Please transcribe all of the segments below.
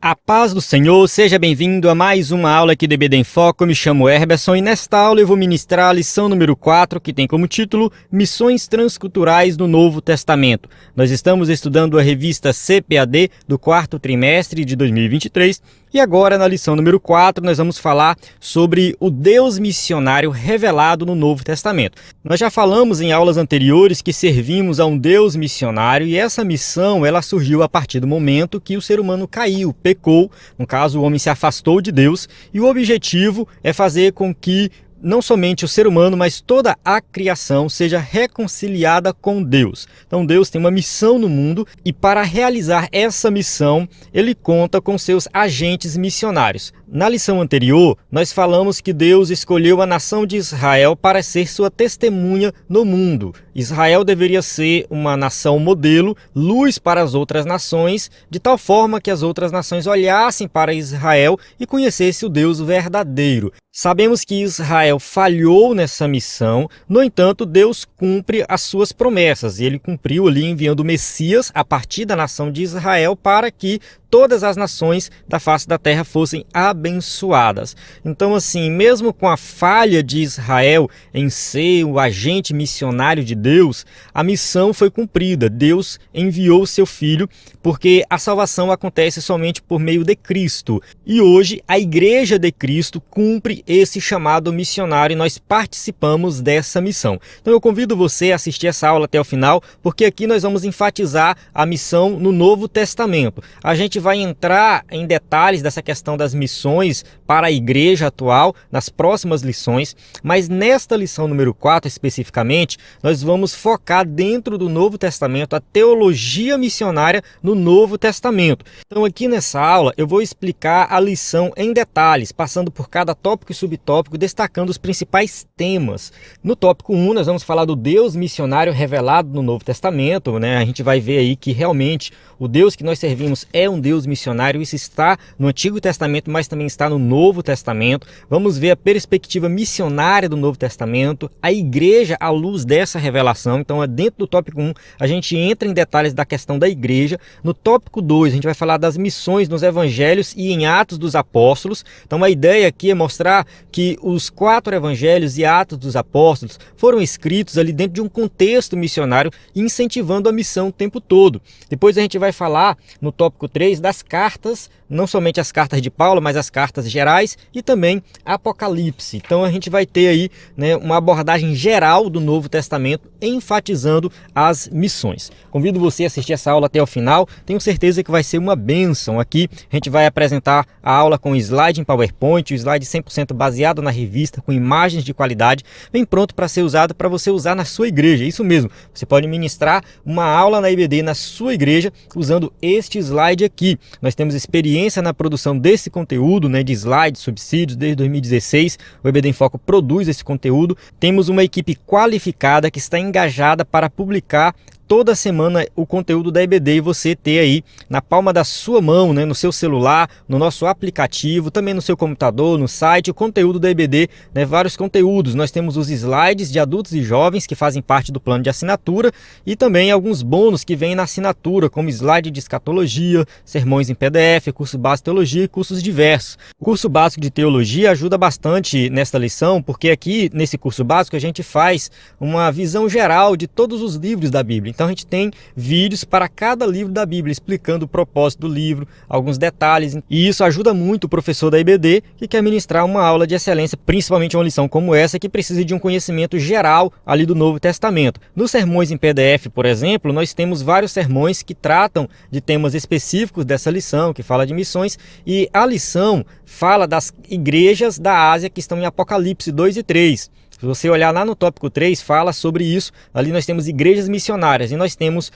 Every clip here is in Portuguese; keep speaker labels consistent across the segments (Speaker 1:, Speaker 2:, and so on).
Speaker 1: A paz do Senhor, seja bem-vindo a mais uma aula aqui do EBD em Foco. Eu me chamo Herberson e nesta aula eu vou ministrar a lição número 4, que tem como título Missões Transculturais do Novo Testamento. Nós estamos estudando a revista CPAD do quarto trimestre de 2023 e agora na lição número 4 nós vamos falar sobre o Deus missionário revelado no Novo Testamento. Nós já falamos em aulas anteriores que servimos a um Deus missionário e essa missão ela surgiu a partir do momento que o ser humano caiu, pecou, no caso o homem se afastou de Deus e o objetivo é fazer com que não somente o ser humano, mas toda a criação seja reconciliada com Deus. Então Deus tem uma missão no mundo e para realizar essa missão, ele conta com seus agentes missionários. Na lição anterior, nós falamos que Deus escolheu a nação de Israel para ser sua testemunha no mundo. Israel deveria ser uma nação modelo, luz para as outras nações, de tal forma que as outras nações olhassem para Israel e conhecessem o Deus verdadeiro. Sabemos que Israel falhou nessa missão, no entanto, Deus cumpre as suas promessas. E ele cumpriu ali enviando o Messias a partir da nação de Israel para que todas as nações da face da terra fossem abençoadas. Então, assim, mesmo com a falha de Israel em ser o agente missionário de Deus, a missão foi cumprida. Deus enviou seu Filho, porque a salvação acontece somente por meio de Cristo. E hoje, a Igreja de Cristo cumpre esse chamado missionário e nós participamos dessa missão. Então, eu convido você a assistir essa aula até o final, porque aqui nós vamos enfatizar a missão no Novo Testamento. A gente vai entrar em detalhes dessa questão das missões para a igreja atual nas próximas lições, mas nesta lição número 4 especificamente, nós vamos focar dentro do Novo Testamento a teologia missionária no Novo Testamento. Então aqui nessa aula eu vou explicar a lição em detalhes, passando por cada tópico e subtópico, destacando os principais temas. No tópico 1 nós vamos falar do Deus missionário revelado no Novo Testamento, né? A gente vai ver aí que realmente o Deus que nós servimos é um Deus missionário, isso está no Antigo Testamento, mas também está no Novo Testamento. Vamos ver a perspectiva missionária do Novo Testamento, a igreja à luz dessa revelação. Então, dentro do tópico 1, a gente entra em detalhes da questão da igreja. No tópico 2, a gente vai falar das missões nos evangelhos e em Atos dos Apóstolos. Então, a ideia aqui é mostrar que os 4 evangelhos e Atos dos Apóstolos foram escritos ali dentro de um contexto missionário, incentivando a missão o tempo todo. Depois a gente vai falar no tópico 3 das cartas, não somente as cartas de Paulo, mas as cartas gerais e também Apocalipse. Então a gente vai ter aí, né, uma abordagem geral do Novo Testamento, enfatizando as missões. Convido você a assistir essa aula até o final, tenho certeza que vai ser uma bênção. Aqui a gente vai apresentar a aula com slide em PowerPoint, o slide 100% baseado na revista, com imagens de qualidade, bem pronto para ser usado, para você usar na sua igreja. Isso mesmo, você pode ministrar uma aula na EBD na sua igreja usando este slide aqui. Nós temos experiência na produção desse conteúdo, né, de slides, subsídios, desde 2016. O EBD em Foco produz esse conteúdo. Temos uma equipe qualificada que está engajada para publicar toda semana o conteúdo da EBD e você ter aí na palma da sua mão, né, no seu celular, no nosso aplicativo, também no seu computador, no site, o conteúdo da EBD, né, vários conteúdos. Nós temos os slides de adultos e jovens que fazem parte do plano de assinatura e também alguns bônus que vêm na assinatura, como slide de escatologia, sermões em PDF, curso básico de teologia e cursos diversos. O curso básico de teologia ajuda bastante nesta lição, porque aqui nesse curso básico a gente faz uma visão geral de todos os livros da Bíblia. Então a gente tem vídeos para cada livro da Bíblia, explicando o propósito do livro, alguns detalhes. E isso ajuda muito o professor da EBD que quer ministrar uma aula de excelência, principalmente uma lição como essa, que precisa de um conhecimento geral ali do Novo Testamento. Nos sermões em PDF, por exemplo, nós temos vários sermões que tratam de temas específicos dessa lição, que fala de missões. E a lição fala das igrejas da Ásia que estão em Apocalipse 2 e 3. Se você olhar lá no tópico 3, fala sobre isso. Ali nós temos igrejas missionárias e nós temos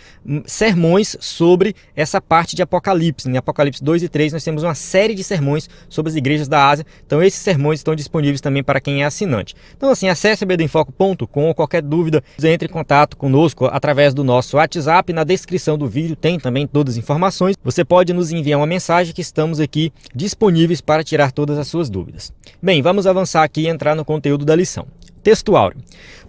Speaker 1: sermões sobre essa parte de Apocalipse. Em Apocalipse 2 e 3 nós temos uma série de sermões sobre as igrejas da Ásia. Então esses sermões estão disponíveis também para quem é assinante. Então assim, acesse ebdenfoco.com. Qualquer dúvida, entre em contato conosco através do nosso WhatsApp. Na descrição do vídeo tem também todas as informações. Você pode nos enviar uma mensagem que estamos aqui disponíveis para tirar todas as suas dúvidas. Bem, vamos avançar aqui e entrar no conteúdo da lição. Texto áureo.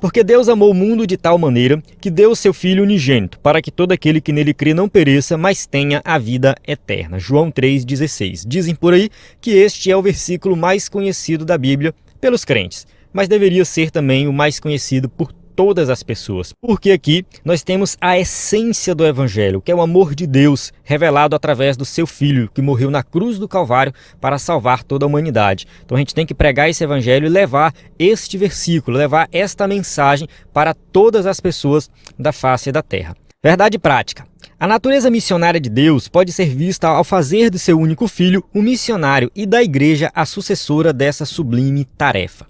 Speaker 1: Porque Deus amou o mundo de tal maneira que deu o seu Filho unigênito, para que todo aquele que nele crê não pereça, mas tenha a vida eterna. João 3,16. Dizem por aí que este é o versículo mais conhecido da Bíblia pelos crentes, mas deveria ser também o mais conhecido por todas as pessoas, porque aqui nós temos a essência do Evangelho, que é o amor de Deus revelado através do seu Filho, que morreu na cruz do Calvário para salvar toda a humanidade. Então a gente tem que pregar esse Evangelho e levar este versículo, levar esta mensagem para todas as pessoas da face da terra. Verdade prática. A natureza missionária de Deus pode ser vista ao fazer de seu único Filho um missionário e da Igreja a sucessora dessa sublime tarefa.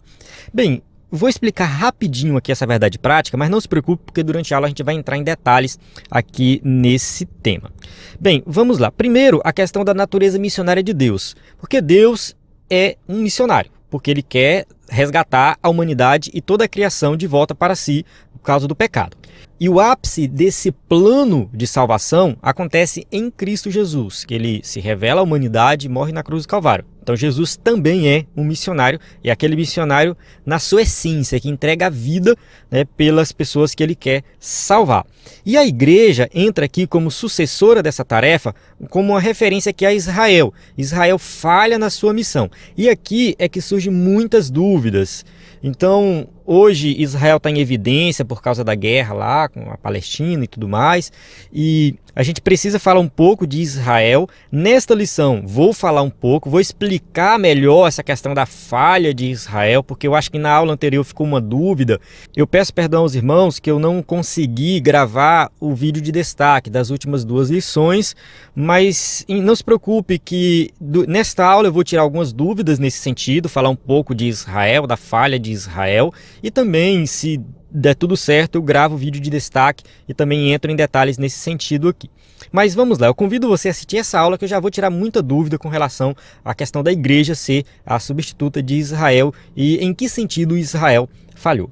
Speaker 1: Bem, vou explicar rapidinho aqui essa verdade prática, mas não se preocupe porque durante a aula a gente vai entrar em detalhes aqui nesse tema. Bem, vamos lá. Primeiro, a questão da natureza missionária de Deus. Porque Deus é um missionário, porque ele quer resgatar a humanidade e toda a criação de volta para si por causa do pecado. E o ápice desse plano de salvação acontece em Cristo Jesus, que ele se revela à humanidade e morre na cruz do Calvário. Então Jesus também é um missionário, e aquele missionário na sua essência, que entrega a vida, né, pelas pessoas que ele quer salvar. E a igreja entra aqui como sucessora dessa tarefa, como uma referência aqui a Israel. Israel falha na sua missão. E aqui é que surgem muitas dúvidas. Então, hoje Israel está em evidência por causa da guerra lá com a Palestina e tudo mais, e a gente precisa falar um pouco de Israel. Nesta lição vou falar um pouco, vou explicar melhor essa questão da falha de Israel, porque eu acho que na aula anterior ficou uma dúvida. Eu peço perdão aos irmãos que eu não consegui gravar o vídeo de destaque das últimas duas lições, mas não se preocupe que nesta aula eu vou tirar algumas dúvidas nesse sentido, falar um pouco de Israel, da falha de Israel, e também, se der tudo certo, eu gravo o vídeo de destaque e também entro em detalhes nesse sentido aqui. Mas vamos lá, eu convido você a assistir essa aula que eu já vou tirar muita dúvida com relação à questão da igreja ser a substituta de Israel e em que sentido Israel falhou.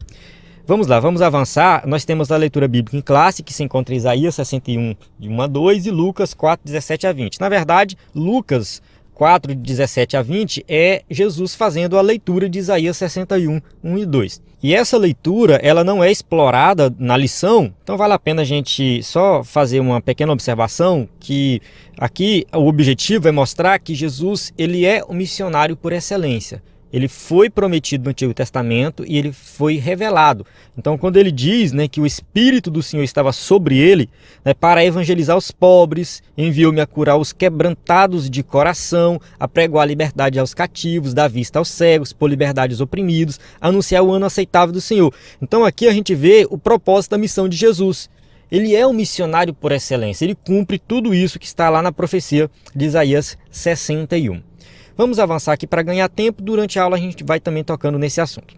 Speaker 1: Vamos lá, vamos avançar. Nós temos a leitura bíblica em classe, que se encontra em Isaías 61, de 1 a 2 e Lucas 4, 17 a 20. Na verdade, Lucas 4, 17 a 20 é Jesus fazendo a leitura de Isaías 61, 1 e 2. E essa leitura, ela não é explorada na lição, então vale a pena a gente só fazer uma pequena observação, que aqui o objetivo é mostrar que Jesus ele é um missionário por excelência. Ele foi prometido no Antigo Testamento e ele foi revelado. Então, quando ele diz, né, que o Espírito do Senhor estava sobre ele, né, para evangelizar os pobres, enviou-me a curar os quebrantados de coração, a pregoar a liberdade aos cativos, dar vista aos cegos, pôr liberdade aos oprimidos, anunciar o ano aceitável do Senhor. Então, aqui a gente vê o propósito da missão de Jesus. Ele é um missionário por excelência, ele cumpre tudo isso que está lá na profecia de Isaías 61. Vamos avançar aqui para ganhar tempo. Durante a aula a gente vai também tocando nesse assunto.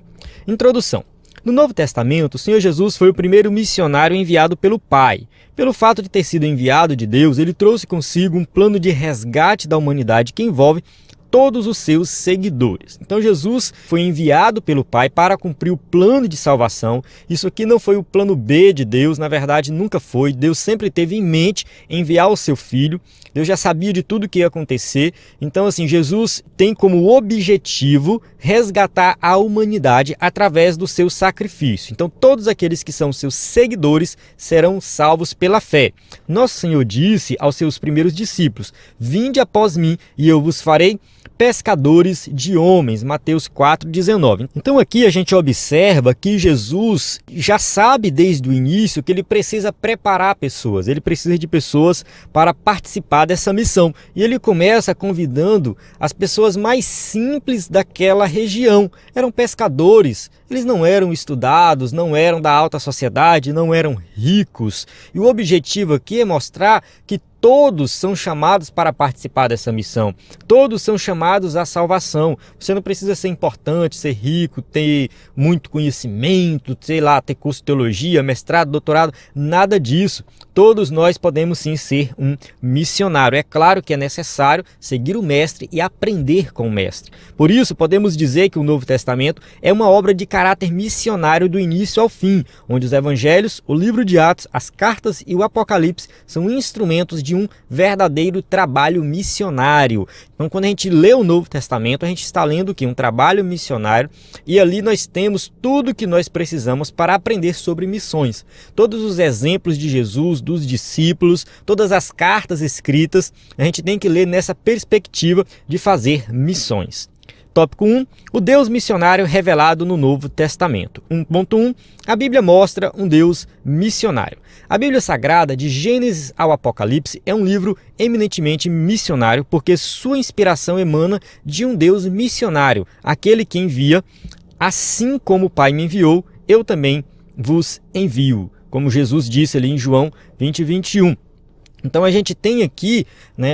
Speaker 1: Introdução. No Novo Testamento, o Senhor Jesus foi o primeiro missionário enviado pelo Pai. Pelo fato de ter sido enviado de Deus, ele trouxe consigo um plano de resgate da humanidade que envolve todos os seus seguidores. Então Jesus foi enviado pelo Pai para cumprir o plano de salvação. Isso aqui não foi o plano B de Deus, na verdade nunca foi. Deus sempre teve em mente enviar o seu Filho. Deus já sabia de tudo que ia acontecer. Então assim, Jesus tem como objetivo resgatar a humanidade através do seu sacrifício. Então todos aqueles que são seus seguidores serão salvos pela fé. Nosso Senhor disse aos seus primeiros discípulos: "Vinde após mim e eu vos farei pescadores de homens", Mateus 4,19. Então aqui a gente observa que Jesus já sabe desde o início que ele precisa preparar pessoas, ele precisa de pessoas para participar dessa missão. E ele começa convidando as pessoas mais simples daquela região. Eram pescadores, eles não eram estudados, não eram da alta sociedade, não eram ricos. E o objetivo aqui é mostrar que todos são chamados para participar dessa missão. Todos são chamados à salvação. Você não precisa ser importante, ser rico, ter muito conhecimento, sei lá, ter curso de teologia, mestrado, doutorado, nada disso. todos nós podemos sim ser um missionário. É claro que é necessário seguir o mestre e aprender com o mestre. Por isso, podemos dizer que o Novo Testamento é uma obra de caráter missionário do início ao fim, onde os evangelhos, o livro de Atos, as cartas e o Apocalipse são instrumentos de um verdadeiro trabalho missionário. Então, quando a gente lê o Novo Testamento, a gente está lendo o quê? Um trabalho missionário, e ali nós temos tudo o que nós precisamos para aprender sobre missões. Todos os exemplos de Jesus, dos discípulos, todas as cartas escritas, a gente tem que ler nessa perspectiva de fazer missões. Tópico 1. O Deus missionário revelado no Novo Testamento. 1.1. A Bíblia mostra um Deus missionário. A Bíblia Sagrada, de Gênesis ao Apocalipse, é um livro eminentemente missionário, porque sua inspiração emana de um Deus missionário, aquele que envia, assim como o Pai me enviou, eu também vos envio, como Jesus disse ali em João 20:21. Então a gente tem aqui,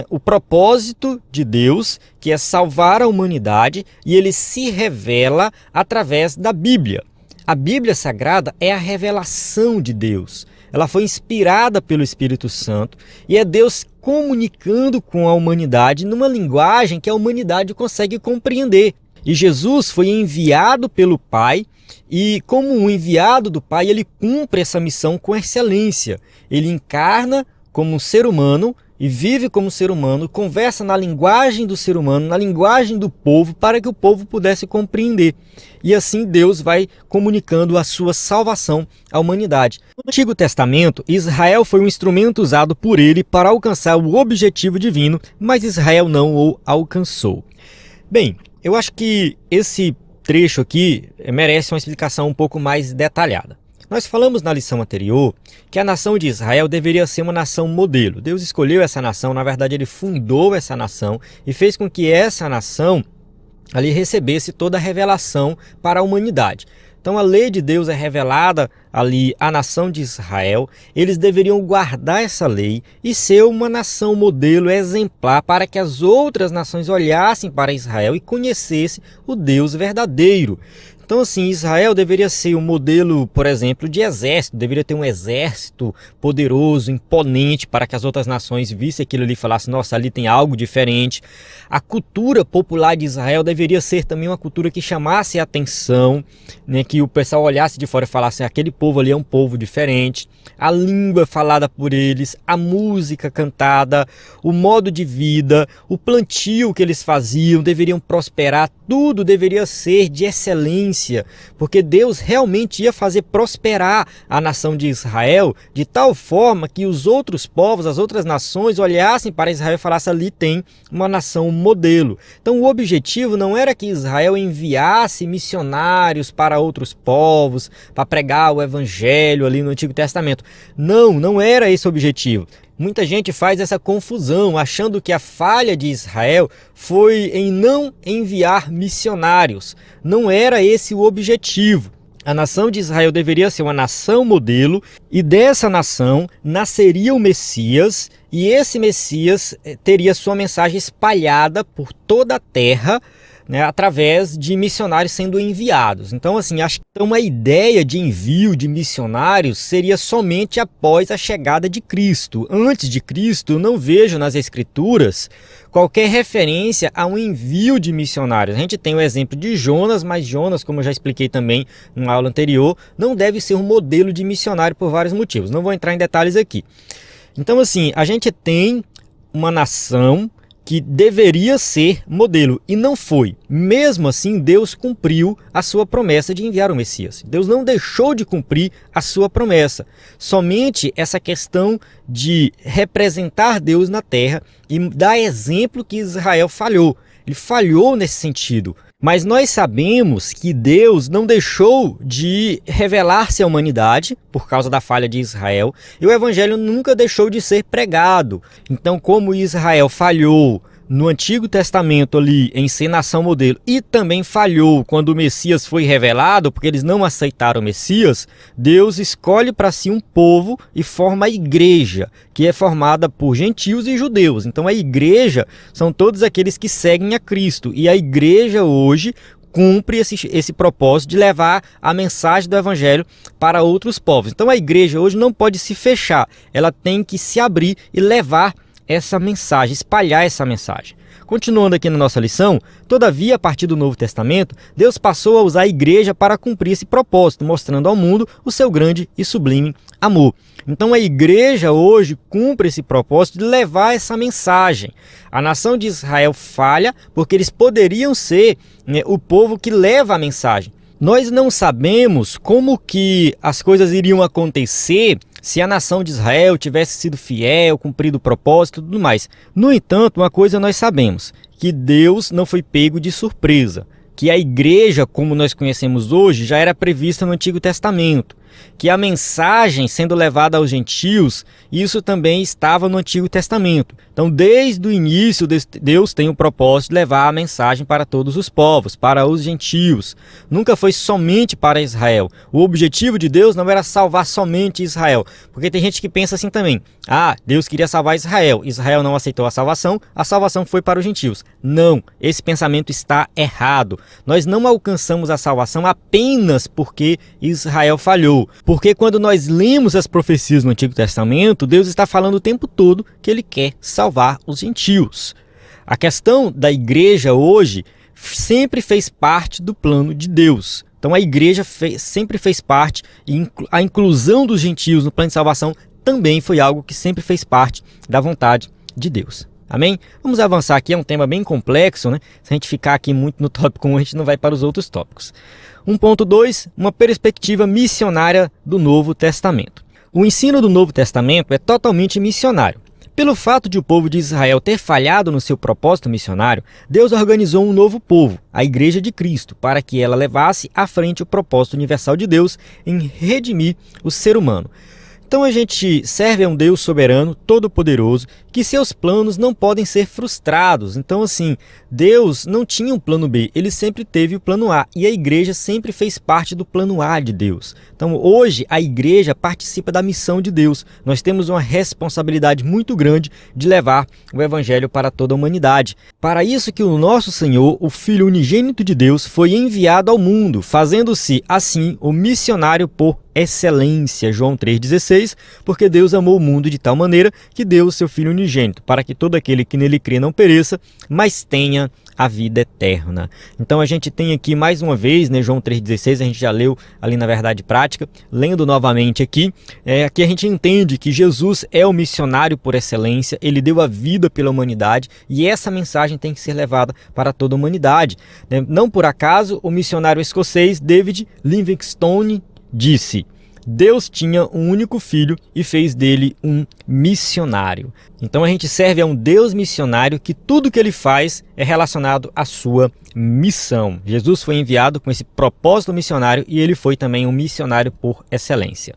Speaker 1: o propósito de Deus, que é salvar a humanidade, e ele se revela através da Bíblia. A Bíblia Sagrada é a revelação de Deus. Ela foi inspirada pelo Espírito Santo e é Deus comunicando com a humanidade numa linguagem que a humanidade consegue compreender. E Jesus foi enviado pelo Pai, e como um enviado do Pai, ele cumpre essa missão com excelência. Ele encarna como um ser humano e vive como ser humano, conversa na linguagem do ser humano, na linguagem do povo, para que o povo pudesse compreender. E assim Deus vai comunicando a sua salvação à humanidade. No Antigo Testamento, Israel foi um instrumento usado por ele para alcançar o objetivo divino, mas Israel não o alcançou. Bem, eu acho que esse trecho aqui merece uma explicação um pouco mais detalhada. Nós falamos na lição anterior que a nação de Israel deveria ser uma nação modelo. Deus escolheu essa nação, na verdade ele fundou essa nação e fez com que essa nação ali recebesse toda a revelação para a humanidade. Então a lei de Deus é revelada ali à nação de Israel, eles deveriam guardar essa lei e ser uma nação modelo exemplar para que as outras nações olhassem para Israel e conhecessem o Deus verdadeiro. Então, assim, Israel deveria ser um modelo, por exemplo, de exército, deveria ter um exército poderoso, imponente, para que as outras nações vissem aquilo ali e falassem, nossa, ali tem algo diferente. A cultura popular de Israel deveria ser também uma cultura que chamasse a atenção, que o pessoal olhasse de fora e falasse, aquele povo ali é um povo diferente. A língua falada por eles, a música cantada, o modo de vida, o plantio que eles faziam, deveriam prosperar, tudo deveria ser de excelência, porque Deus realmente ia fazer prosperar a nação de Israel de tal forma que os outros povos, as outras nações olhassem para Israel e falassem, ali tem uma nação modelo. Então o objetivo não era que Israel enviasse missionários para outros povos, para pregar o evangelho ali no Antigo Testamento. Não era esse o objetivo. Muita gente faz essa confusão, achando que a falha de Israel foi em não enviar missionários. Não era esse o objetivo. A nação de Israel deveria ser uma nação modelo, e dessa nação nasceria o Messias, e esse Messias teria sua mensagem espalhada por toda a terra, através de missionários sendo enviados. Então, assim, acho que uma ideia de envio de missionários seria somente após a chegada de Cristo. Antes de Cristo, eu não vejo nas Escrituras qualquer referência a um envio de missionários. A gente tem o exemplo de Jonas, mas Jonas, como eu já expliquei também na aula anterior, não deve ser um modelo de missionário por vários motivos. Não vou entrar em detalhes aqui. Então, assim, a gente tem uma nação que deveria ser modelo, e não foi. Mesmo assim, Deus cumpriu a sua promessa de enviar o Messias. Deus não deixou de cumprir a sua promessa. Somente essa questão de representar Deus na terra e dar exemplo que Israel falhou. Ele falhou nesse sentido. Mas nós sabemos que Deus não deixou de revelar-se à humanidade por causa da falha de Israel, e o evangelho nunca deixou de ser pregado. Então, como Israel falhou no Antigo Testamento ali em ser nação modelo, e também falhou quando o Messias foi revelado, porque eles não aceitaram o Messias, Deus escolhe para si um povo e forma a igreja, que é formada por gentios e judeus. Então a igreja são todos aqueles que seguem a Cristo, e a igreja hoje cumpre esse propósito de levar a mensagem do evangelho para outros povos. Então a igreja hoje não pode se fechar, ela tem que se abrir e levar essa mensagem, espalhar essa mensagem. Continuando aqui na nossa lição, todavia, a partir do Novo Testamento, Deus passou a usar a igreja para cumprir esse propósito, mostrando ao mundo o seu grande e sublime amor. Então a igreja hoje cumpre esse propósito de levar essa mensagem. A nação de Israel falha porque eles poderiam ser, o povo que leva a mensagem. Nós não sabemos como que as coisas iriam acontecer se a nação de Israel tivesse sido fiel, cumprido o propósito e tudo mais. No entanto, uma coisa nós sabemos, que Deus não foi pego de surpresa, que a igreja, como nós conhecemos hoje, já era prevista no Antigo Testamento, que a mensagem sendo levada aos gentios, isso também estava no Antigo Testamento. Então, desde o início, Deus tem o propósito de levar a mensagem para todos os povos, para os gentios. Nunca foi somente para Israel. O objetivo de Deus não era salvar somente Israel, porque tem gente que pensa assim também. Deus queria salvar Israel. Israel não aceitou a salvação foi para os gentios. Não, esse pensamento está errado. Nós não alcançamos a salvação apenas porque Israel falhou. Porque quando nós lemos as profecias no Antigo Testamento, Deus está falando o tempo todo que Ele quer salvar os gentios. A questão da igreja hoje sempre fez parte do plano de Deus. Então a igreja sempre fez parte, e a inclusão dos gentios no plano de salvação também foi algo que sempre fez parte da vontade de Deus. Amém? Vamos avançar aqui, é um tema bem complexo, né? Se a gente ficar aqui muito no tópico 1, a gente não vai para os outros tópicos. 1.2, uma perspectiva missionária do Novo Testamento. O ensino do Novo Testamento é totalmente missionário. Pelo fato de o povo de Israel ter falhado no seu propósito missionário, Deus organizou um novo povo, a Igreja de Cristo, para que ela levasse à frente o propósito universal de Deus em redimir o ser humano. Então a gente serve a um Deus soberano, todo-poderoso, que seus planos não podem ser frustrados. Então assim, Deus não tinha um plano B, ele sempre teve o plano A. E a igreja sempre fez parte do plano A de Deus. Então hoje a igreja participa da missão de Deus. Nós temos uma responsabilidade muito grande de levar o evangelho para toda a humanidade. Para isso que o nosso Senhor, o Filho unigênito de Deus, foi enviado ao mundo, fazendo-se assim o missionário por excelência, João 3,16, porque Deus amou o mundo de tal maneira que deu o seu Filho unigênito, para que todo aquele que nele crê não pereça, mas tenha a vida eterna. Então a gente tem aqui mais uma vez, João 3,16, a gente já leu ali na verdade prática, lendo novamente aqui, aqui a gente entende que Jesus é o missionário por excelência, ele deu a vida pela humanidade e essa mensagem tem que ser levada para toda a humanidade. Não por acaso o missionário escocês David Livingstone disse: Deus tinha um único filho e fez dele um missionário. Então a gente serve a um Deus missionário que tudo que ele faz é relacionado à sua missão. Jesus foi enviado com esse propósito missionário e ele foi também um missionário por excelência.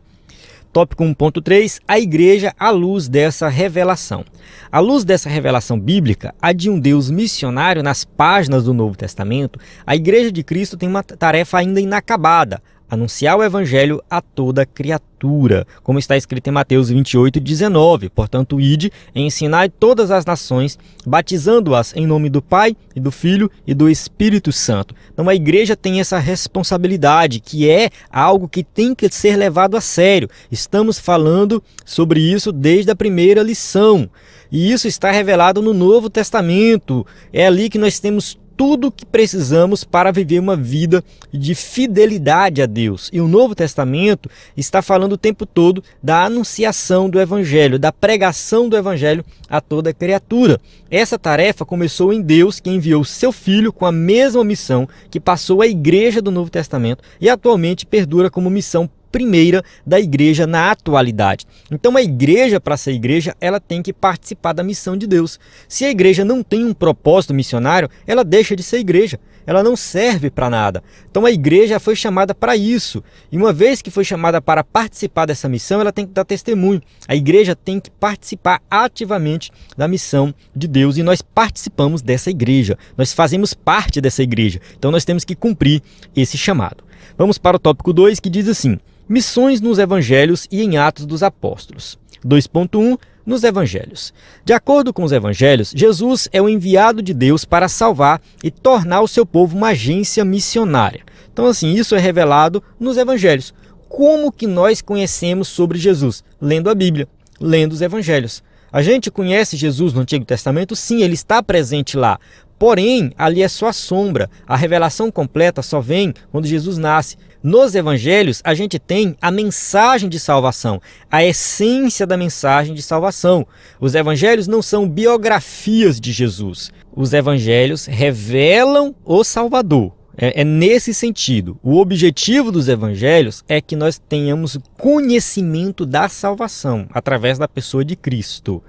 Speaker 1: Tópico 1.3, a igreja à luz dessa revelação. À luz dessa revelação bíblica, a de um Deus missionário nas páginas do Novo Testamento, a igreja de Cristo tem uma tarefa ainda inacabada: anunciar o evangelho a toda criatura, como está escrito em Mateus 28:19. Portanto, ide e ensinai todas as nações, batizando-as em nome do Pai, e do Filho e do Espírito Santo. Então a igreja tem essa responsabilidade, que é algo que tem que ser levado a sério. Estamos falando sobre isso desde a primeira lição. E isso está revelado no Novo Testamento. É ali que nós temos tudo o que precisamos para viver uma vida de fidelidade a Deus. E o Novo Testamento está falando o tempo todo da anunciação do Evangelho, da pregação do Evangelho a toda criatura. Essa tarefa começou em Deus, que enviou seu Filho com a mesma missão que passou a igreja do Novo Testamento e atualmente perdura como missão primeira da igreja na atualidade. Então a igreja, para ser igreja, ela tem que participar da missão de Deus. Se a igreja não tem um propósito missionário, ela deixa de ser igreja, ela não serve para nada. Então a igreja foi chamada para isso, e uma vez que foi chamada para participar dessa missão, ela tem que dar testemunho. A igreja tem que participar ativamente da missão de Deus, e nós participamos dessa igreja, nós fazemos parte dessa igreja, então nós temos que cumprir esse chamado. Vamos para o tópico 2, que diz assim: missões nos evangelhos e em Atos dos Apóstolos. 2.1, nos evangelhos. De acordo com os evangelhos, Jesus é o enviado de Deus para salvar e tornar o seu povo uma agência missionária. Então, assim, isso é revelado nos evangelhos. Como que nós conhecemos sobre Jesus? Lendo a Bíblia, lendo os evangelhos. A gente conhece Jesus no Antigo Testamento? Sim, ele está presente lá. Porém, ali é só a sombra. A revelação completa só vem quando Jesus nasce. Nos evangelhos, a gente tem a mensagem de salvação, a essência da mensagem de salvação. Os evangelhos não são biografias de Jesus. Os evangelhos revelam o Salvador. É nesse sentido. O objetivo dos evangelhos é que nós tenhamos conhecimento da salvação através da pessoa de Cristo.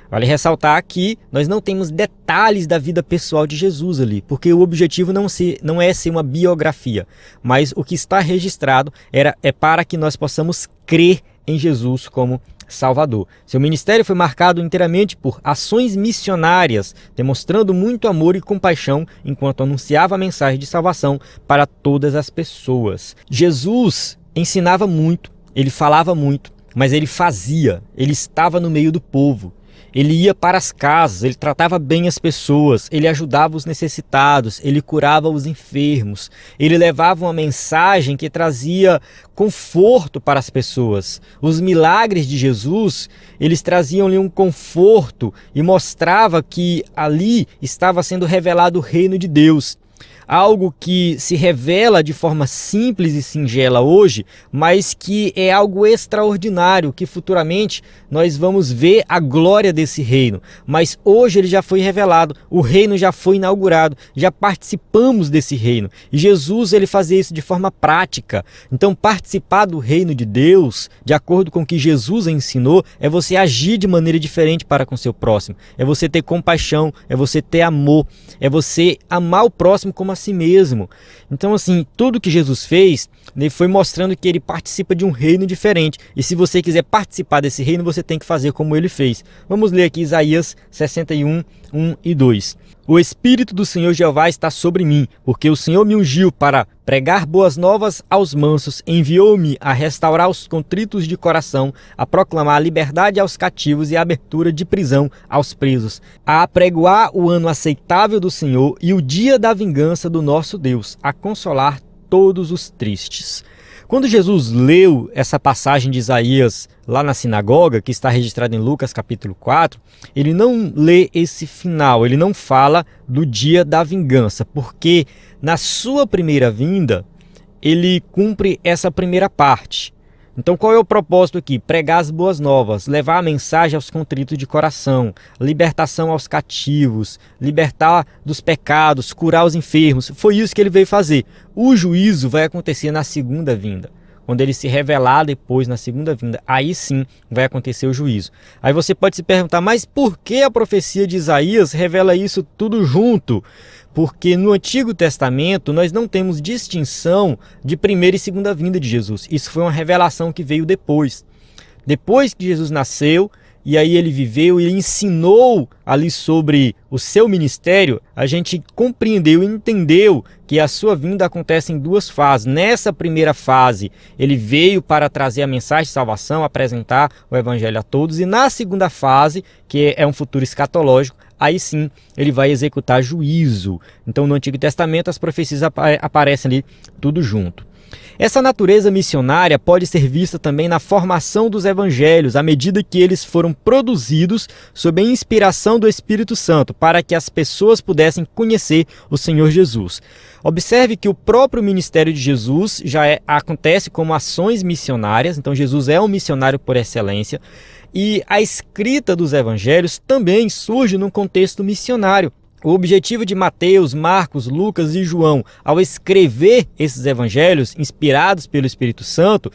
Speaker 1: Vale ressaltar que nós não temos detalhes da vida pessoal de Jesus ali, porque o objetivo não é ser uma biografia, mas o que está registrado é para que nós possamos crer em Jesus como Salvador. Seu ministério foi marcado inteiramente por ações missionárias, demonstrando muito amor e compaixão enquanto anunciava a mensagem de salvação para todas as pessoas. Jesus ensinava muito, ele falava muito, mas ele fazia, ele estava no meio do povo. Ele ia para as casas, ele tratava bem as pessoas, ele ajudava os necessitados, ele curava os enfermos, ele levava uma mensagem que trazia conforto para as pessoas. Os milagres de Jesus, eles traziam-lhe um conforto e mostrava que ali estava sendo revelado o reino de Deus. Algo que se revela de forma simples e singela hoje, mas que é algo extraordinário, que futuramente nós vamos ver a glória desse reino. Mas hoje ele já foi revelado, o reino já foi inaugurado, já participamos desse reino. E Jesus, ele fazia isso de forma prática. Então, participar do reino de Deus, de acordo com o que Jesus ensinou, é você agir de maneira diferente para com seu próximo. É você ter compaixão, é você ter amor, é você amar o próximo como a si mesmo. Então, assim, tudo que Jesus fez, ele foi mostrando que ele participa de um reino diferente. E se você quiser participar desse reino, você tem que fazer como ele fez. Vamos ler aqui Isaías 61, 1 e 2. O Espírito do Senhor Jeová está sobre mim, porque o Senhor me ungiu para pregar boas novas aos mansos, enviou-me a restaurar os contritos de coração, a proclamar a liberdade aos cativos e a abertura de prisão aos presos, a apregoar o ano aceitável do Senhor e o dia da vingança do nosso Deus, a consolar todos os tristes. Quando Jesus leu essa passagem de Isaías lá na sinagoga, que está registrada em Lucas capítulo 4, ele não lê esse final, ele não fala do dia da vingança, porque na sua primeira vinda, ele cumpre essa primeira parte. Então, qual é o propósito aqui? Pregar as boas novas, levar a mensagem aos contritos de coração, libertação aos cativos, libertar dos pecados, curar os enfermos. Foi isso que ele veio fazer. O juízo vai acontecer na segunda vinda. Quando ele se revelar depois, na segunda vinda, aí sim vai acontecer o juízo. Aí você pode se perguntar, mas por que a profecia de Isaías revela isso tudo junto? Porque no Antigo Testamento nós não temos distinção de primeira e segunda vinda de Jesus. Isso foi uma revelação que veio depois. Depois que Jesus nasceu, e aí ele viveu e ensinou ali sobre o seu ministério, a gente compreendeu e entendeu que a sua vinda acontece em duas fases. Nessa primeira fase, ele veio para trazer a mensagem de salvação, apresentar o evangelho a todos. E na segunda fase, que é um futuro escatológico, aí sim ele vai executar juízo. Então no Antigo Testamento as profecias aparecem ali tudo junto. Essa natureza missionária pode ser vista também na formação dos evangelhos, à medida que eles foram produzidos sob a inspiração do Espírito Santo, para que as pessoas pudessem conhecer o Senhor Jesus. Observe que o próprio ministério de Jesus acontece como ações missionárias, então Jesus é um missionário por excelência, e a escrita dos evangelhos também surge num contexto missionário. O objetivo de Mateus, Marcos, Lucas e João, ao escrever esses evangelhos inspirados pelo Espírito Santo,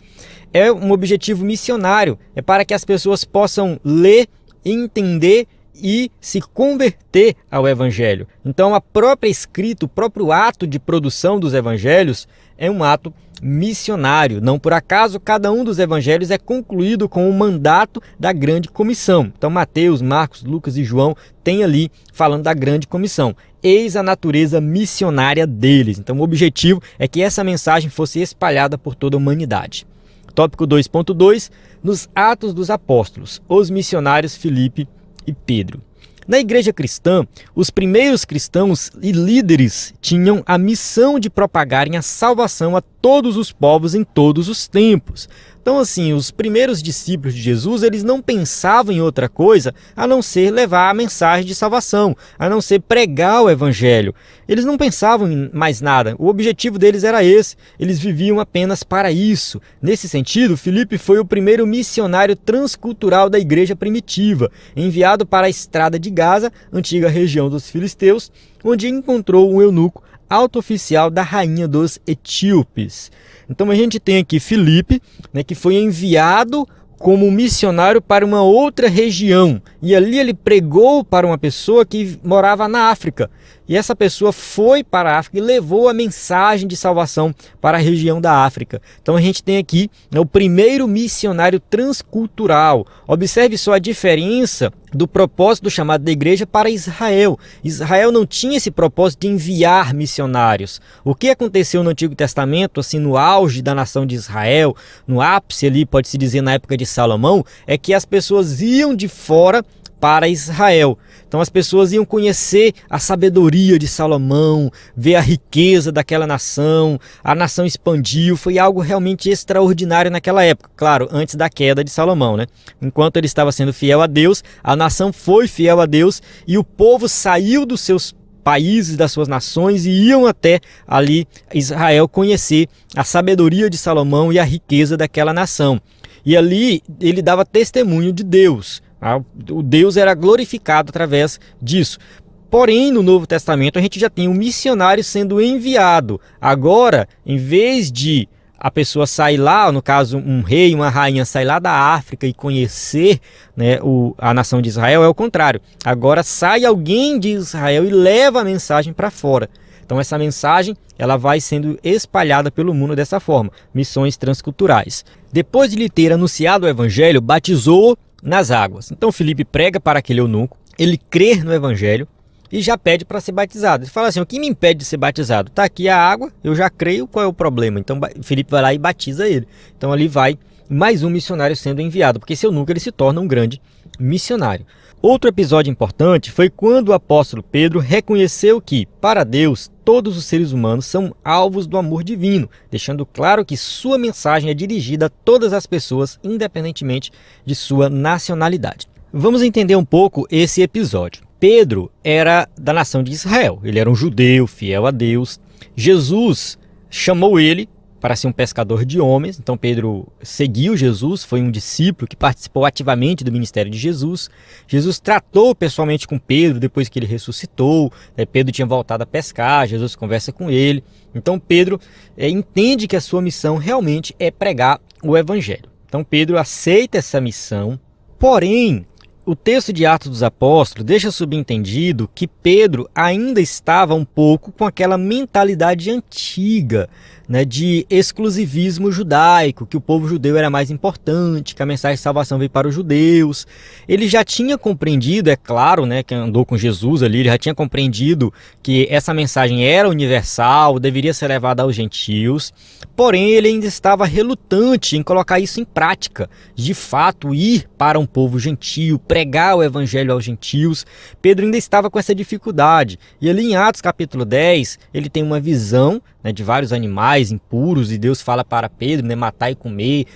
Speaker 1: é um objetivo missionário. É para que as pessoas possam ler, entender e se converter ao evangelho. Então a própria escrita, o próprio ato de produção dos evangelhos é um ato missionário. Não por acaso, cada um dos evangelhos é concluído com o mandato da grande comissão. Então Mateus, Marcos, Lucas e João têm ali falando da grande comissão. Eis a natureza missionária deles. Então o objetivo é que essa mensagem fosse espalhada por toda a humanidade. Tópico 2.2, nos Atos dos Apóstolos, os missionários Filipe e Pedro. Na igreja cristã, os primeiros cristãos e líderes tinham a missão de propagarem a salvação a todos os povos em todos os tempos. Então, assim, os primeiros discípulos de Jesus, eles não pensavam em outra coisa a não ser levar a mensagem de salvação, a não ser pregar o evangelho. Eles não pensavam em mais nada. O objetivo deles era esse. Eles viviam apenas para isso. Nesse sentido, Filipe foi o primeiro missionário transcultural da igreja primitiva, enviado para a estrada de Gaza, antiga região dos filisteus, onde encontrou um eunuco alto oficial da rainha dos etíopes. Então a gente tem aqui Filipe, né, que foi enviado como missionário para uma outra região. E ali ele pregou para uma pessoa que morava na África. E essa pessoa foi para a África e levou a mensagem de salvação para a região da África. Então a gente tem aqui, né, o primeiro missionário transcultural. Observe só a diferença do propósito do chamado da igreja para Israel. Israel não tinha esse propósito de enviar missionários. O que aconteceu no Antigo Testamento, assim, no auge da nação de Israel, no ápice ali, pode-se dizer na época de Salomão, é que as pessoas iam de fora para Israel. Então as pessoas iam conhecer a sabedoria de Salomão, ver a riqueza daquela nação, a nação expandiu, foi algo realmente extraordinário naquela época, claro, antes da queda de Salomão, né? Enquanto ele estava sendo fiel a Deus, a nação foi fiel a Deus e o povo saiu dos seus países, das suas nações e iam até ali Israel conhecer a sabedoria de Salomão e a riqueza daquela nação. E ali ele dava testemunho de Deus. O Deus era glorificado através disso. Porém, no Novo Testamento, a gente já tem um missionário sendo enviado. Agora, em vez de a pessoa sair lá, no caso um rei, uma rainha, sair lá da África e conhecer, né, a nação de Israel, é o contrário. Agora sai alguém de Israel e leva a mensagem para fora. Então essa mensagem ela vai sendo espalhada pelo mundo dessa forma, missões transculturais. Depois de lhe ter anunciado o evangelho, batizou nas águas. Então Filipe prega para aquele eunuco, ele crê no evangelho e já pede para ser batizado. Ele fala assim, o que me impede de ser batizado? Está aqui a água, eu já creio, qual é o problema? Então Filipe vai lá e batiza ele. Então ali vai mais um missionário sendo enviado, porque esse eunuco ele se torna um grande missionário. Outro episódio importante foi quando o apóstolo Pedro reconheceu que, para Deus, todos os seres humanos são alvos do amor divino, deixando claro que sua mensagem é dirigida a todas as pessoas, independentemente de sua nacionalidade. Vamos entender um pouco esse episódio. Pedro era da nação de Israel, ele era um judeu, fiel a Deus. Jesus chamou ele para ser um pescador de homens. Então Pedro seguiu Jesus, foi um discípulo que participou ativamente do ministério de Jesus. Jesus tratou pessoalmente com Pedro depois que ele ressuscitou. Pedro tinha voltado a pescar, Jesus conversa com ele. Então Pedro entende que a sua missão realmente é pregar o evangelho. Então Pedro aceita essa missão, porém o texto de Atos dos Apóstolos deixa subentendido que Pedro ainda estava um pouco com aquela mentalidade antiga, né, de exclusivismo judaico, que o povo judeu era mais importante, que a mensagem de salvação veio para os judeus. Ele já tinha compreendido, é claro, né, que andou com Jesus ali, ele já tinha compreendido que essa mensagem era universal, deveria ser levada aos gentios, porém ele ainda estava relutante em colocar isso em prática, de fato ir para um povo gentio, pregar o evangelho aos gentios. Pedro ainda estava com essa dificuldade. E ali em Atos capítulo 10, ele tem uma visão, né, de vários animais impuros, e Deus fala para Pedro, né, matar e comer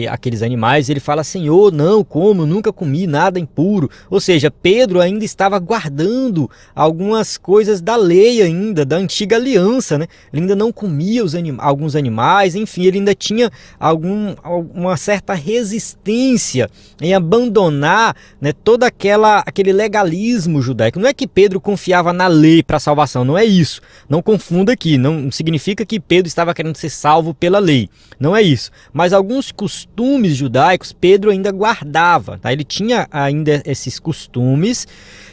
Speaker 1: aqueles animais. Ele fala, Senhor, não, como? Nunca comi nada impuro. Ou seja, Pedro ainda estava guardando algumas coisas da lei ainda, da antiga aliança, né? Ele ainda não comia alguns animais, enfim, ele ainda tinha uma certa resistência em abandonar, né, todo aquele legalismo judaico. Não é que Pedro confiava na lei para a salvação, não é isso. Não confunda aqui, não significa que Pedro estava querendo ser salvo pela lei. Não é isso. Mas alguns costumes judaicos Pedro ainda guardava, tá? Ele tinha ainda esses costumes,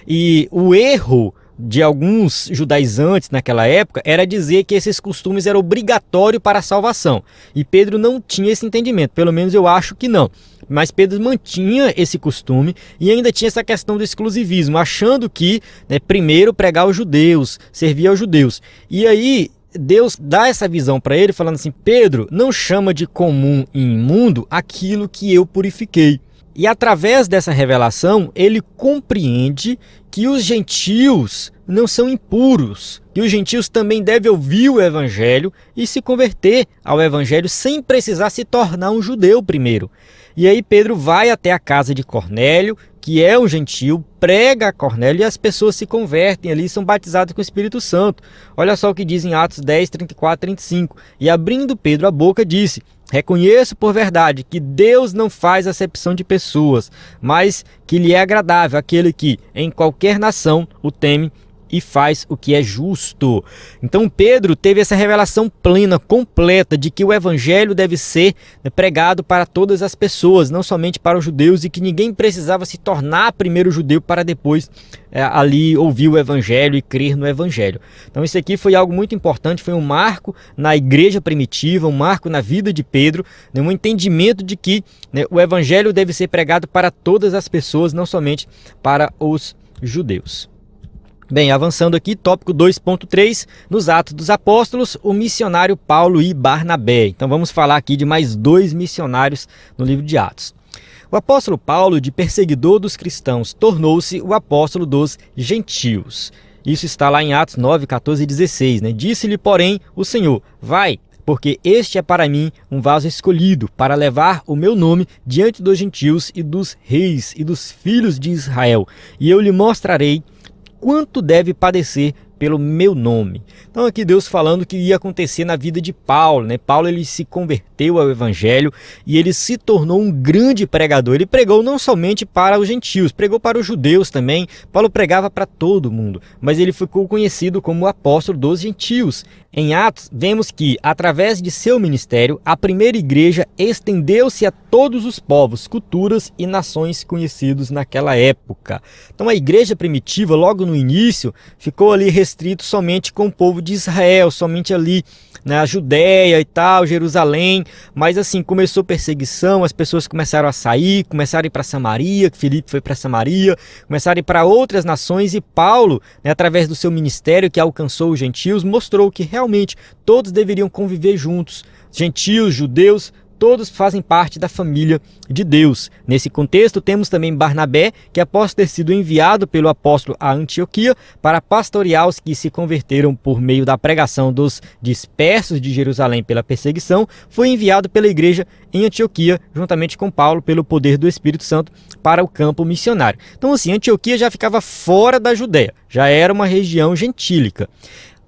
Speaker 1: e o erro de alguns judaizantes naquela época era dizer que esses costumes eram obrigatórios para a salvação. E Pedro não tinha esse entendimento, pelo menos eu acho que não. Mas Pedro mantinha esse costume e ainda tinha essa questão do exclusivismo, achando que, né, primeiro pregar aos judeus, servir aos judeus. E aí Deus dá essa visão para ele, falando assim: Pedro, não chama de comum e imundo aquilo que eu purifiquei. E através dessa revelação, ele compreende que os gentios não são impuros, que os gentios também devem ouvir o evangelho e se converter ao evangelho sem precisar se tornar um judeu primeiro. E aí Pedro vai até a casa de Cornélio, que é um gentio, prega a Cornélio e as pessoas se convertem ali e são batizadas com o Espírito Santo. Olha só o que diz em Atos 10, 34, 35. E abrindo Pedro a boca, disse: reconheço por verdade que Deus não faz acepção de pessoas, mas que lhe é agradável aquele que, em qualquer nação, o teme e faz o que é justo. Então Pedro teve essa revelação plena, completa, de que o evangelho deve ser pregado para todas as pessoas, não somente para os judeus, e que ninguém precisava se tornar primeiro judeu para depois ali ouvir o evangelho e crer no evangelho. Então isso aqui foi algo muito importante, foi um marco na igreja primitiva, um marco na vida de Pedro, um entendimento de que o evangelho deve ser pregado para todas as pessoas, não somente para os judeus. Bem, avançando aqui, tópico 2.3, nos Atos dos Apóstolos, o missionário Paulo e Barnabé. Então vamos falar aqui de mais 2 missionários no livro de Atos. O apóstolo Paulo, de perseguidor dos cristãos, tornou-se o apóstolo dos gentios. Isso está lá em Atos 9, 14 e 16. Disse-lhe, porém, o Senhor: vai, porque este é para mim um vaso escolhido, para levar o meu nome diante dos gentios e dos reis e dos filhos de Israel. E eu lhe mostrarei quanto deve padecer pelo meu nome. Então aqui Deus falando que ia acontecer na vida de Paulo, Paulo ele se converteu ao evangelho e ele se tornou um grande pregador. Ele pregou não somente para os gentios, pregou para os judeus também. Paulo pregava para todo mundo, mas ele ficou conhecido como o apóstolo dos gentios. Em Atos, vemos que, através de seu ministério, a primeira igreja estendeu-se a todos os povos, culturas e nações conhecidos naquela época. Então a igreja primitiva, logo no início, ficou ali restrito somente com o povo de Israel, somente ali na Judéia e tal, Jerusalém, mas assim, começou perseguição, as pessoas começaram a sair, começaram a ir para Samaria, Filipe foi para Samaria, começaram a ir para outras nações, e Paulo, através do seu ministério que alcançou os gentios, mostrou que realmente todos deveriam conviver juntos, gentios, judeus, todos fazem parte da família de Deus. Nesse contexto, temos também Barnabé, que após ter sido enviado pelo apóstolo a Antioquia para pastorear os que se converteram por meio da pregação dos dispersos de Jerusalém pela perseguição, foi enviado pela igreja em Antioquia, juntamente com Paulo, pelo poder do Espírito Santo, para o campo missionário. Então assim, Antioquia já ficava fora da Judéia, já era uma região gentílica.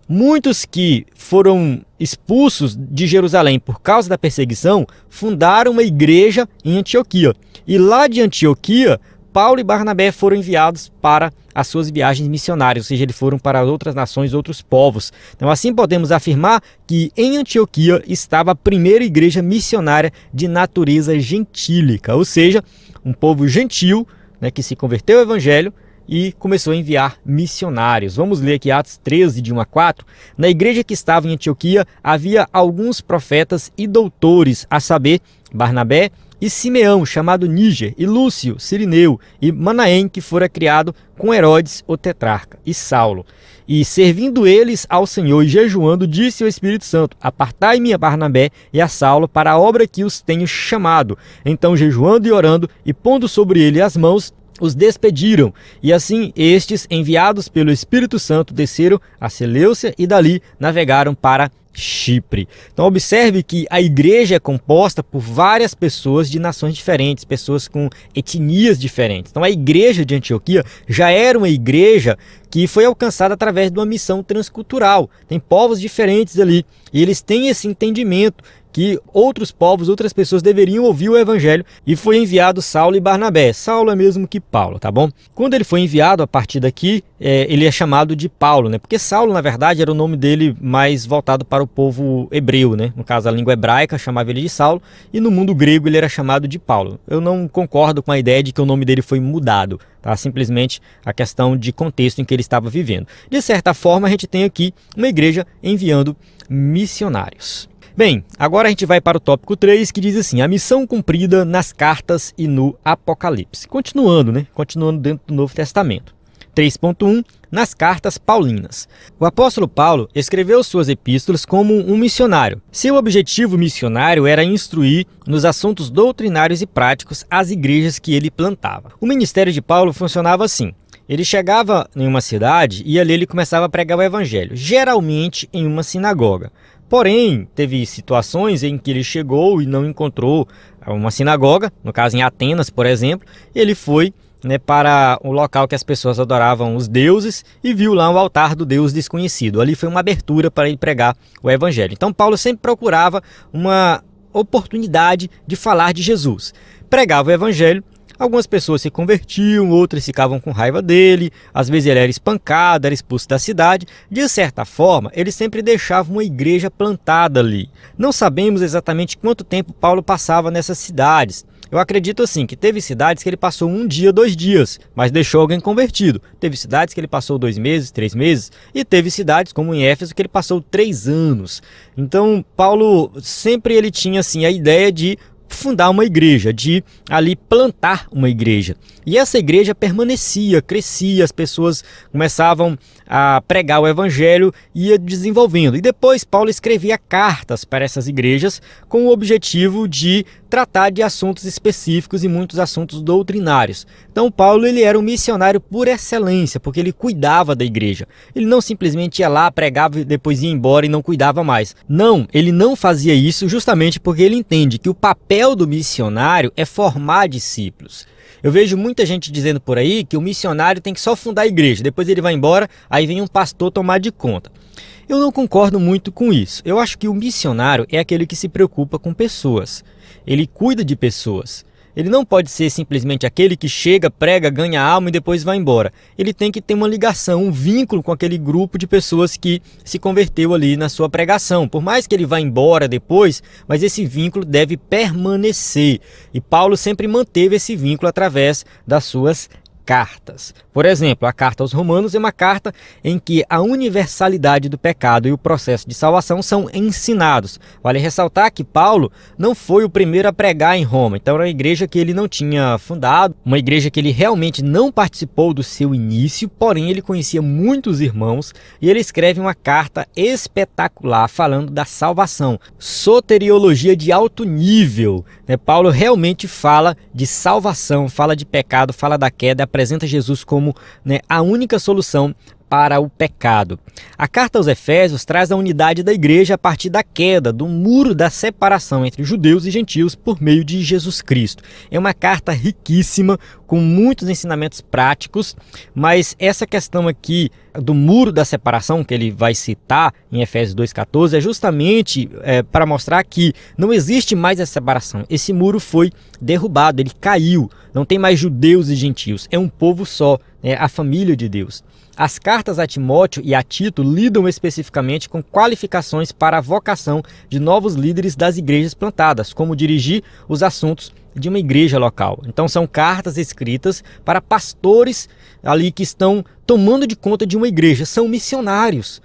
Speaker 1: Muitos que foram expulsos de Jerusalém por causa da perseguição fundaram uma igreja em Antioquia. E lá de Antioquia, Paulo e Barnabé foram enviados para as suas viagens missionárias, ou seja, eles foram para outras nações, outros povos. Então assim podemos afirmar que em Antioquia estava a primeira igreja missionária de natureza gentílica, ou seja, um povo gentil, que se converteu ao evangelho e começou a enviar missionários. Vamos ler aqui Atos 13, de 1 a 4. Na igreja que estava em Antioquia havia alguns profetas e doutores, a saber, Barnabé e Simeão, chamado Níger, e Lúcio, Cirineu, e Manaém, que fora criado com Herodes, o tetrarca, e Saulo. E servindo eles ao Senhor e jejuando, disse o Espírito Santo: apartai-me a Barnabé e a Saulo para a obra que os tenho chamado. Então, jejuando e orando, e pondo sobre ele as mãos, os despediram, e assim estes, enviados pelo Espírito Santo, desceram a Seleucia e dali navegaram para Chipre. Então observe que a igreja é composta por várias pessoas de nações diferentes, pessoas com etnias diferentes. Então a igreja de Antioquia já era uma igreja que foi alcançada através de uma missão transcultural. Tem povos diferentes ali, e eles têm esse entendimento que outros povos, outras pessoas deveriam ouvir o evangelho, e foi enviado Saulo e Barnabé. Saulo é mesmo que Paulo, tá bom? Quando ele foi enviado, a partir daqui, ele é chamado de Paulo, Porque Saulo, na verdade, era o nome dele mais voltado para o povo hebreu, No caso, a língua hebraica chamava ele de Saulo, e no mundo grego ele era chamado de Paulo. Eu não concordo com a ideia de que o nome dele foi mudado, tá? Simplesmente a questão de contexto em que ele estava vivendo. De certa forma, a gente tem aqui uma igreja enviando missionários. Bem, agora a gente vai para o tópico 3, que diz assim: a missão cumprida nas cartas e no Apocalipse. Continuando, Continuando dentro do Novo Testamento. 3.1. nas cartas paulinas. O apóstolo Paulo escreveu suas epístolas como um missionário. Seu objetivo missionário era instruir nos assuntos doutrinários e práticos as igrejas que ele plantava. O ministério de Paulo funcionava assim. Ele chegava em uma cidade e ali ele começava a pregar o evangelho, geralmente em uma sinagoga. Porém, teve situações em que ele chegou e não encontrou uma sinagoga, no caso em Atenas, por exemplo, e ele foi para o local que as pessoas adoravam os deuses e viu lá um altar do Deus desconhecido. Ali foi uma abertura para ele pregar o evangelho. Então Paulo sempre procurava uma oportunidade de falar de Jesus. Pregava o evangelho. Algumas pessoas se convertiam, outras ficavam com raiva dele, às vezes ele era espancado, era expulso da cidade. De certa forma, ele sempre deixava uma igreja plantada ali. Não sabemos exatamente quanto tempo Paulo passava nessas cidades. Eu acredito assim, que teve cidades que ele passou 1 dia, 2 dias, mas deixou alguém convertido. Teve cidades que ele passou 2 meses, 3 meses, e teve cidades, como em Éfeso, que ele passou 3 anos. Então, Paulo sempre ele tinha assim, a ideia de fundar uma igreja, de ali plantar uma igreja. E essa igreja permanecia, crescia, as pessoas começavam a pregar o evangelho e ia desenvolvendo. E depois Paulo escrevia cartas para essas igrejas com o objetivo de tratar de assuntos específicos e muitos assuntos doutrinários. Então Paulo ele era um missionário por excelência, porque ele cuidava da igreja. Ele não simplesmente ia lá, pregava e depois ia embora e não cuidava mais. Não, ele não fazia isso justamente porque ele entende que o papel do missionário é formar discípulos. Eu vejo muita gente dizendo por aí que o missionário tem que só fundar a igreja, depois ele vai embora, aí vem um pastor tomar de conta. Eu não concordo muito com isso. Eu acho que o missionário é aquele que se preocupa com pessoas. Ele cuida de pessoas. Ele não pode ser simplesmente aquele que chega, prega, ganha alma e depois vai embora. Ele tem que ter uma ligação, um vínculo com aquele grupo de pessoas que se converteu ali na sua pregação. Por mais que ele vá embora depois, mas esse vínculo deve permanecer. E Paulo sempre manteve esse vínculo através das suas cartas. Por exemplo, a carta aos Romanos é uma carta em que a universalidade do pecado e o processo de salvação são ensinados. Vale ressaltar que Paulo não foi o primeiro a pregar em Roma, então era uma igreja que ele não tinha fundado, uma igreja que ele realmente não participou do seu início, porém ele conhecia muitos irmãos e ele escreve uma carta espetacular falando da salvação, soteriologia de alto nível. Paulo realmente fala de salvação, fala de pecado, fala da queda, apresenta Jesus como a única solução para o pecado. A carta aos Efésios traz a unidade da igreja a partir da queda, do muro da separação entre judeus e gentios por meio de Jesus Cristo. É uma carta riquíssima, com muitos ensinamentos práticos, mas essa questão aqui do muro da separação, que ele vai citar em Efésios 2,14, é justamente para mostrar que não existe mais essa separação. Esse muro foi derrubado, ele caiu, não tem mais judeus e gentios, é um povo só, a família de Deus. As cartas a Timóteo e a Tito lidam especificamente com qualificações para a vocação de novos líderes das igrejas plantadas, como dirigir os assuntos de uma igreja local. Então são cartas escritas para pastores ali que estão tomando de conta de uma igreja, são missionários.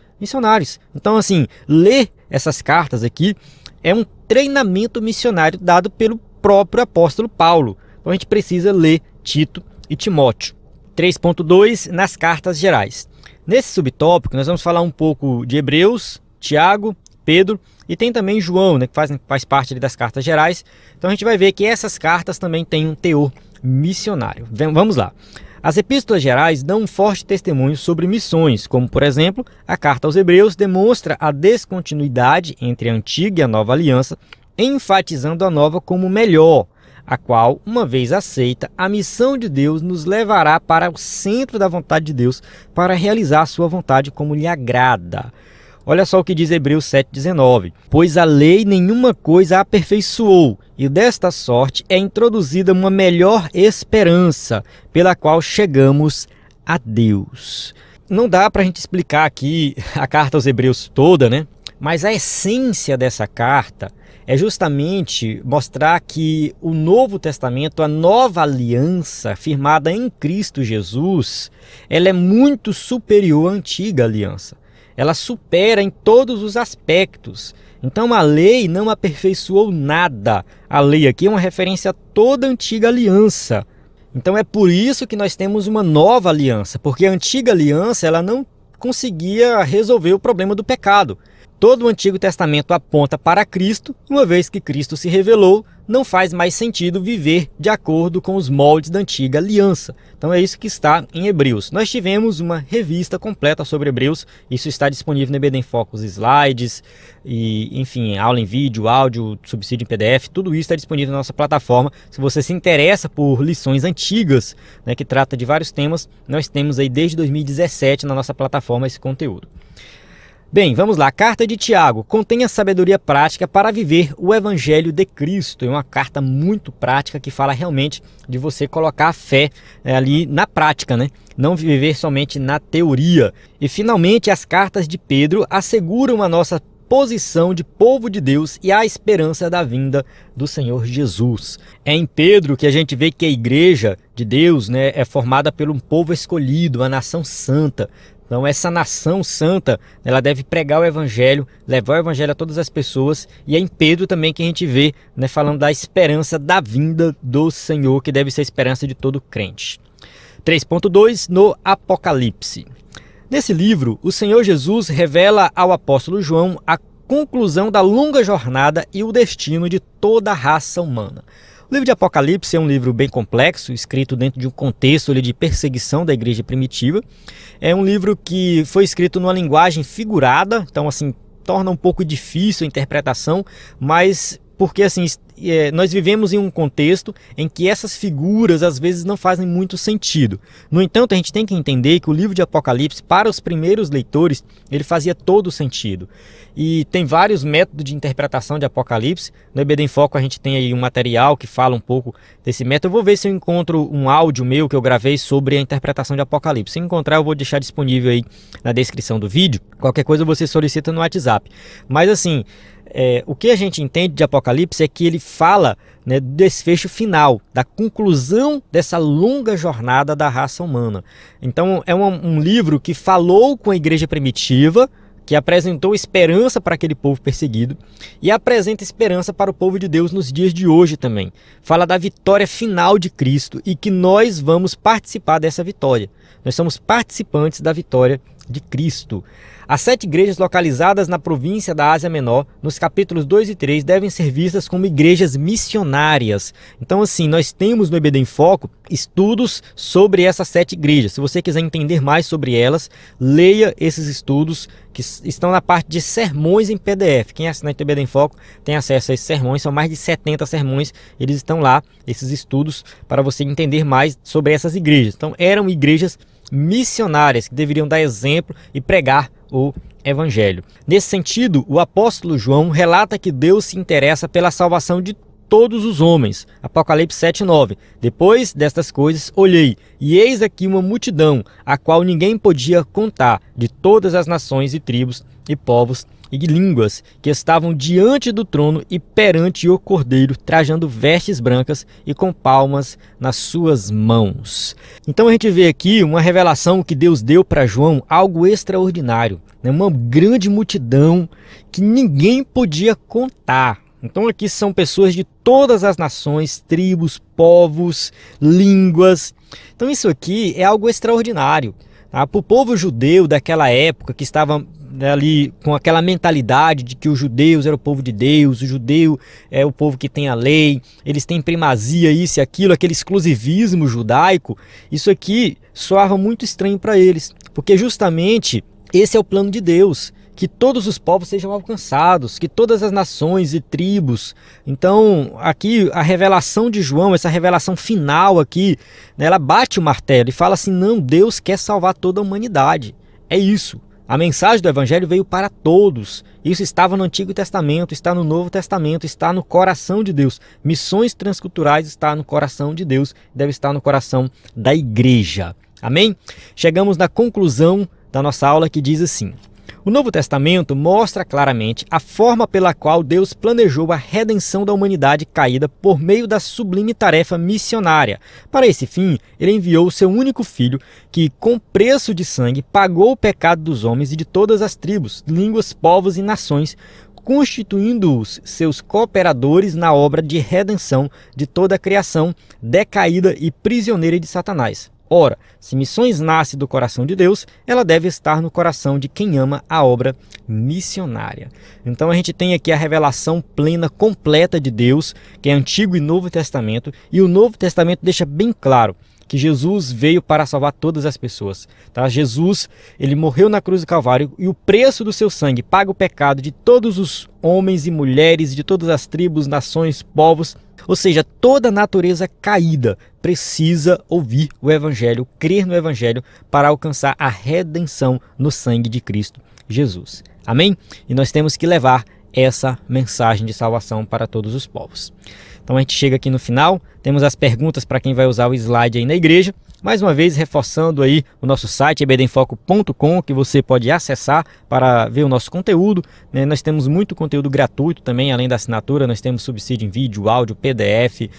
Speaker 1: Então assim, ler essas cartas aqui é um treinamento missionário dado pelo próprio apóstolo Paulo. Então a gente precisa ler Tito e Timóteo. 3.2 nas cartas gerais. Nesse subtópico nós vamos falar um pouco de Hebreus, Tiago, Pedro e tem também João, que faz parte das cartas gerais. Então a gente vai ver que essas cartas também têm um teor missionário. Vamos lá. As epístolas gerais dão um forte testemunho sobre missões, como por exemplo, a carta aos Hebreus demonstra a descontinuidade entre a antiga e a nova aliança, enfatizando a nova como melhor, a qual, uma vez aceita, a missão de Deus nos levará para o centro da vontade de Deus para realizar a sua vontade como lhe agrada. Olha só o que diz Hebreus 7,19. Pois a lei nenhuma coisa aperfeiçoou, e desta sorte é introduzida uma melhor esperança, pela qual chegamos a Deus. Não dá para a gente explicar aqui a carta aos Hebreus toda, mas a essência dessa carta é justamente mostrar que o Novo Testamento, a nova aliança firmada em Cristo Jesus, ela é muito superior à antiga aliança. Ela supera em todos os aspectos. Então a lei não aperfeiçoou nada. A lei aqui é uma referência a toda a antiga aliança. Então é por isso que nós temos uma nova aliança, porque a antiga aliança ela não conseguia resolver o problema do pecado. Todo o Antigo Testamento aponta para Cristo, uma vez que Cristo se revelou, não faz mais sentido viver de acordo com os moldes da antiga aliança. Então é isso que está em Hebreus. Nós tivemos uma revista completa sobre Hebreus, isso está disponível no EBD em Foco, os slides, e, enfim, aula em vídeo, áudio, subsídio em PDF, tudo isso está disponível na nossa plataforma. Se você se interessa por lições antigas, né, que trata de vários temas, nós temos aí desde 2017 na nossa plataforma esse conteúdo. Bem, vamos lá. Carta de Tiago. Contém a sabedoria prática para viver o Evangelho de Cristo. É uma carta muito prática que fala realmente de você colocar a fé ali na prática, né? Não viver somente na teoria. E finalmente as cartas de Pedro asseguram a nossa posição de povo de Deus e a esperança da vinda do Senhor Jesus. É em Pedro que a gente vê que a igreja de Deus, né, é formada por um povo escolhido, uma nação santa. Então essa nação santa, ela deve pregar o evangelho, levar o evangelho a todas as pessoas. E é em Pedro também que a gente vê, né, falando da esperança da vinda do Senhor, que deve ser a esperança de todo crente. 3.2 no Apocalipse. Nesse livro, o Senhor Jesus revela ao apóstolo João a conclusão da longa jornada e o destino de toda a raça humana. O livro de Apocalipse é um livro bem complexo, escrito dentro de um contexto de perseguição da igreja primitiva. É um livro que foi escrito numa linguagem figurada, então assim, torna um pouco difícil a interpretação, mas porque assim, nós vivemos em um contexto em que essas figuras às vezes não fazem muito sentido. No entanto, a gente tem que entender que o livro de Apocalipse, para os primeiros leitores, ele fazia todo sentido. E tem vários métodos de interpretação de Apocalipse. No EBD em Foco a gente tem aí um material que fala um pouco desse método. Eu vou ver se eu encontro um áudio meu que eu gravei sobre a interpretação de Apocalipse. Se encontrar, eu vou deixar disponível aí na descrição do vídeo. Qualquer coisa você solicita no WhatsApp. Mas assim, o que a gente entende de Apocalipse é que ele fala, né, do desfecho final, da conclusão dessa longa jornada da raça humana. Então é um livro que falou com a igreja primitiva, que apresentou esperança para aquele povo perseguido e apresenta esperança para o povo de Deus nos dias de hoje também. Fala da vitória final de Cristo e que nós vamos participar dessa vitória. Nós somos participantes da vitória de Cristo. As 7 igrejas localizadas na província da Ásia Menor, nos capítulos 2 e 3, devem ser vistas como igrejas missionárias. Então, assim, nós temos no EBD em Foco estudos sobre essas 7 igrejas. Se você quiser entender mais sobre elas, leia esses estudos que estão na parte de sermões em PDF. Quem assina o EBD em Foco tem acesso a esses sermões, são mais de 70 sermões, eles estão lá, esses estudos, para você entender mais sobre essas igrejas. Então, eram igrejas missionárias que deveriam dar exemplo e pregar o evangelho. Nesse sentido, o apóstolo João relata que Deus se interessa pela salvação de todos os homens. Apocalipse 7:9. Depois destas coisas olhei, e eis aqui uma multidão, a qual ninguém podia contar, de todas as nações e tribos e povos e línguas, que estavam diante do trono e perante o Cordeiro, trajando vestes brancas e com palmas nas suas mãos. Então a gente vê aqui uma revelação que Deus deu para João, algo extraordinário, né? Uma grande multidão que ninguém podia contar. Então aqui são pessoas de todas as nações, tribos, povos, línguas. Então isso aqui é algo extraordinário. Tá? Para o povo judeu daquela época, que estava ali com aquela mentalidade de que os judeus eram o povo de Deus, o judeu é o povo que tem a lei, eles têm primazia, isso e aquilo, aquele exclusivismo judaico, isso aqui soava muito estranho para eles, porque justamente esse é o plano de Deus, que todos os povos sejam alcançados, que todas as nações e tribos. Então aqui a revelação de João, essa revelação final aqui, né, ela bate o martelo e fala assim, não, Deus quer salvar toda a humanidade, é isso. A mensagem do Evangelho veio para todos. Isso estava no Antigo Testamento, está no Novo Testamento, está no coração de Deus. Missões transculturais está no coração de Deus, deve estar no coração da igreja. Amém? Chegamos na conclusão da nossa aula que diz assim: o Novo Testamento mostra claramente a forma pela qual Deus planejou a redenção da humanidade caída por meio da sublime tarefa missionária. Para esse fim, ele enviou o seu único filho, que, com preço de sangue, pagou o pecado dos homens e de todas as tribos, línguas, povos e nações, constituindo-os seus cooperadores na obra de redenção de toda a criação decaída e prisioneira de Satanás. Ora, se missões nasce do coração de Deus, ela deve estar no coração de quem ama a obra missionária. Então a gente tem aqui a revelação plena, completa de Deus, que é Antigo e Novo Testamento, e o Novo Testamento deixa bem claro que Jesus veio para salvar todas as pessoas. Tá? Jesus, ele morreu na cruz do Calvário e o preço do seu sangue paga o pecado de todos os homens e mulheres, de todas as tribos, nações, povos. Ou seja, toda a natureza caída precisa ouvir o Evangelho, crer no Evangelho para alcançar a redenção no sangue de Cristo Jesus. Amém? E nós temos que levar essa mensagem de salvação para todos os povos. Então a gente chega aqui no final, temos as perguntas para quem vai usar o slide aí na igreja. Mais uma vez, reforçando aí o nosso site, ebdenfoco.com, que você pode acessar para ver o nosso conteúdo. Nós temos muito conteúdo gratuito também, além da assinatura. Nós temos subsídio em vídeo, áudio, PDF,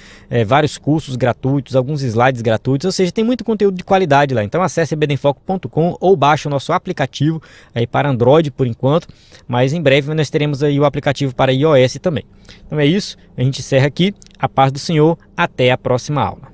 Speaker 1: vários cursos gratuitos, alguns slides gratuitos. Ou seja, tem muito conteúdo de qualidade lá. Então acesse ebdenfoco.com ou baixe o nosso aplicativo aí para Android por enquanto. Mas em breve nós teremos aí o aplicativo para iOS também. Então é isso, a gente encerra aqui. A paz do Senhor, até a próxima aula.